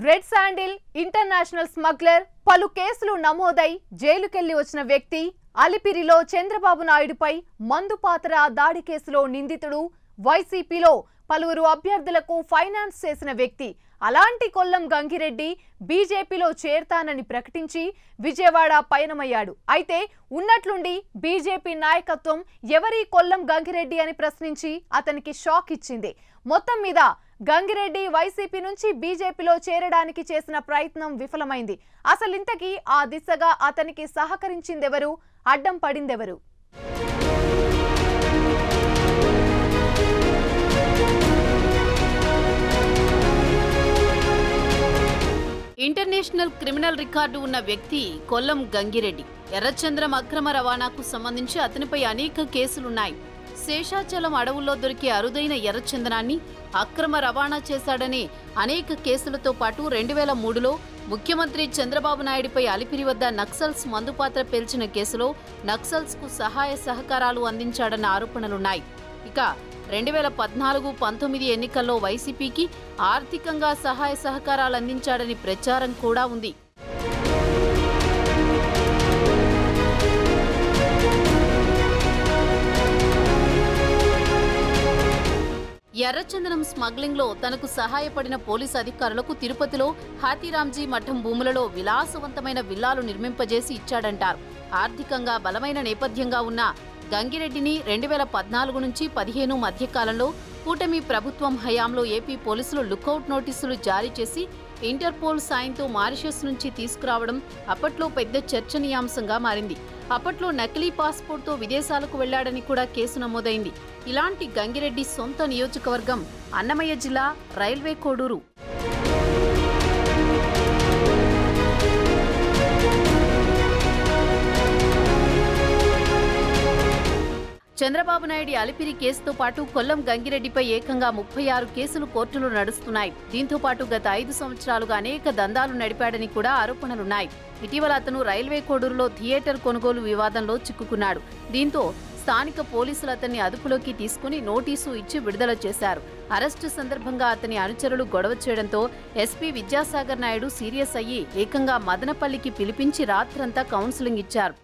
Red sandal international smuggler పలు కేసులు నమోదై జైలుకెళ్లి వచ్చిన వ్యక్తి అలిపిరిలో చంద్రబాబు నాయుడుపై మందుపాత్ర దాడి కేసులో నిందితుడు వైసీపీలో పలువురు అభ్యర్థులకు ఫైనాన్స్ చేసిన వ్యక్తి అలాంటి కొల్లం గంగిరెడ్డి బీజేపీలో చేరతానని ప్రకటించి విజయవాడ పయనమయ్యాడు. అయితే ఉన్నట్లుండి బీజేపీ నాయకత్వం ఎవరి కొల్లం గంగిరెడ్డి అని ప్రశ్నించి అతనికి షాక్ ఇచ్చింది. మొత్తం మీద గంగిరెడ్డి వైసీపీ నుంచి బీజేపీలో చేరడానికి చేసిన ప్రయత్నం విఫలమైంది. అసలింతకీ ఆ దిశగా అతనికి సహకరించిందెవరు, అడ్డం పడిందెవరు? ఇంటర్నేషనల్ క్రిమినల్ రికార్డు ఉన్న వ్యక్తి కొల్లం గంగిరెడ్డి. ఎర్రచంద్రం అక్రమ రవాణాకు సంబంధించి అతనిపై అనేక కేసులున్నాయి. శేషాచలం అడవుల్లో దొరికే అరుదైన ఎర్రచందనాన్ని అక్రమ రవాణా చేశాడనే అనేక కేసులతో పాటు 2003లో ముఖ్యమంత్రి చంద్రబాబు నాయుడుపై అలిపిరి వద్ద నక్సల్స్ మందుపాత్ర పేల్చిన కేసులో నక్సల్స్కు సహాయ సహకారాలు అందించాడన్న ఆరోపణలున్నాయి. ఇక 2014-19 ఎన్నికల్లో వైసీపీకి ఆర్థికంగా సహాయ సహకారాలు అందించాడని ప్రచారం కూడా ఉంది. ఎర్రచందనం స్మగ్లింగ్ లో తనకు సహాయపడిన పోలీసు అధికారులకు తిరుపతిలో హాతీరాంజీ మఠం భూములలో విలాసవంతమైన విల్లాలు నిర్మింపజేసి ఇచ్చాడంటారు. ఆర్థికంగా బలమైన నేపథ్యంగా ఉన్న గంగిరెడ్డిని 2014 నుంచి 2015 మధ్యకాలంలో కూటమి ప్రభుత్వం హయాంలో ఏపీ పోలీసులు లుకౌట్ నోటీసులు జారీ చేసి ఇంటర్పోల్ సాయంతో మారిషస్ నుంచి తీసుకురావడం అప్పట్లో పెద్ద చర్చనీయాంశంగా మారింది. అప్పట్లో నకిలీ పాస్పోర్ట్తో విదేశాలకు వెళ్లాడని కూడా కేసు నమోదైంది. ఇలాంటి గంగిరెడ్డి సొంత నియోజకవర్గం అన్నమయ్య జిల్లా రైల్వే కోడూరు. చంద్రబాబు నాయుడు అలిపిరి కేసుతో పాటు కొల్లం గంగిరెడ్డిపై ఏకంగా 36 కేసులు కోర్టులో నడుస్తున్నాయి. దీంతో పాటు గత 5 సంవత్సరాలుగా అనేక దందాలు నడిపాడని కూడా ఆరోపణలున్నాయి. ఇటీవల అతను రైల్వే కోడూరులో థియేటర్ కొనుగోలు వివాదంలో చిక్కుకున్నాడు. దీంతో స్థానిక పోలీసులు అతన్ని అదుపులోకి తీసుకుని నోటీసు ఇచ్చి విడుదల చేశారు. అరెస్టు సందర్భంగా అతని అనుచరులు గొడవ చేయడంతో ఎస్పీ విద్యాసాగర్ నాయుడు సీరియస్ అయ్యి ఏకంగా మదనపల్లికి పిలిపించి రాత్రంతా కౌన్సిలింగ్ ఇచ్చారు.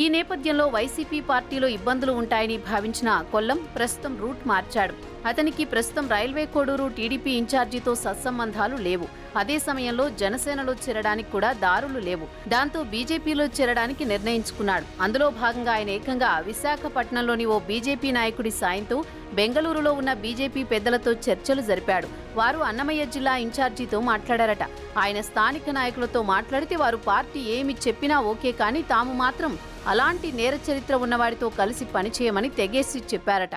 ఈ నేపథ్యంలో వైసీపీ పార్టీలో ఇబ్బందులు ఉంటాయని భావించిన కొల్లం ప్రస్తుతం రూట్ మార్చాడు. అతనికి ప్రస్తుతం రైల్వే కోడూరు టీడీపీ ఇన్ఛార్జితో సత్సంబంధాలు లేవు. అదే సమయంలో జనసేనలో చేరడానికి కూడా దారులు లేవు. దాంతో బీజేపీలో చేరడానికి నిర్ణయించుకున్నాడు. అందులో భాగంగా ఆయన ఏకంగా విశాఖపట్నంలోని ఓ బీజేపీ నాయకుడి సాయంతో బెంగళూరులో ఉన్న బీజేపీ పెద్దలతో చర్చలు జరిపాడు. వారు అన్నమయ్య జిల్లా ఇన్ఛార్జితో మాట్లాడారట. ఆయన స్థానిక నాయకులతో మాట్లాడితే వారు పార్టీ ఏమి చెప్పినా ఓకే, కానీ తాము మాత్రం అలాంటి నేర చరిత్ర ఉన్నవాడితో కలిసి పనిచేయమని తెగేసి చెప్పారట.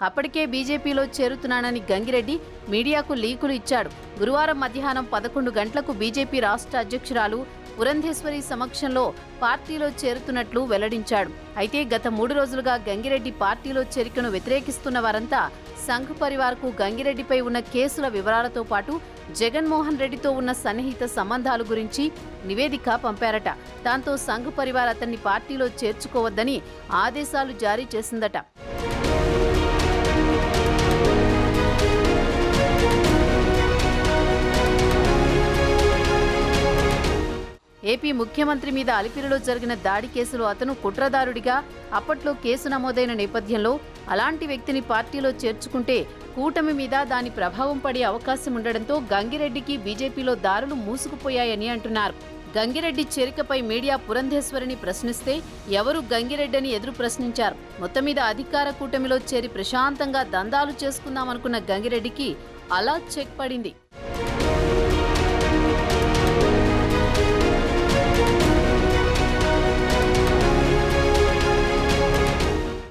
అప్పటికే బీజేపీలో చేరుతున్నానని గంగిరెడ్డి మీడియాకు లీకులు ఇచ్చాడు. గురువారం మధ్యాహ్నం 11 గంటలకు బీజేపీ రాష్ట్ర అధ్యక్షురాలు పురంధేశ్వరి సమక్షంలో పార్టీలో చేరుతున్నట్లు వెల్లడించాడు. అయితే గత 3 రోజులుగా గంగిరెడ్డి పార్టీలో చేరికను వ్యతిరేకిస్తున్న వారంతా సంఘ్ పరివార్కు గంగిరెడ్డిపై ఉన్న కేసుల వివరాలతో పాటు జగన్మోహన్ రెడ్డితో ఉన్న సన్నిహిత సంబంధాల గురించి నివేదిక పంపారట. దాంతో సంఘ్ పరివార్ అతన్ని పార్టీలో చేర్చుకోవద్దని ఆదేశాలు జారీ చేసిందట. ఏపీ ముఖ్యమంత్రి మీద అలిపిరిలో జరిగిన దాడి కేసులో అతను కుట్రదారుడిగా అప్పట్లో కేసు నమోదైన నేపథ్యంలో అలాంటి వ్యక్తిని పార్టీలో చేర్చుకుంటే కూటమి మీద దాని ప్రభావం పడే అవకాశం ఉండడంతో గంగిరెడ్డికి బీజేపీలో దారులు మూసుకుపోయాయని అంటున్నారు. గంగిరెడ్డి చేరికపై మీడియా పురంధేశ్వరిని ప్రశ్నిస్తే ఎవరు గంగిరెడ్డిని ఎదురు ప్రశ్నించారు. మొత్తం మీద అధికార కూటమిలో చేరి ప్రశాంతంగా దందాలు చేసుకుందామనుకున్న గంగిరెడ్డికి అలా చెక్ పడింది.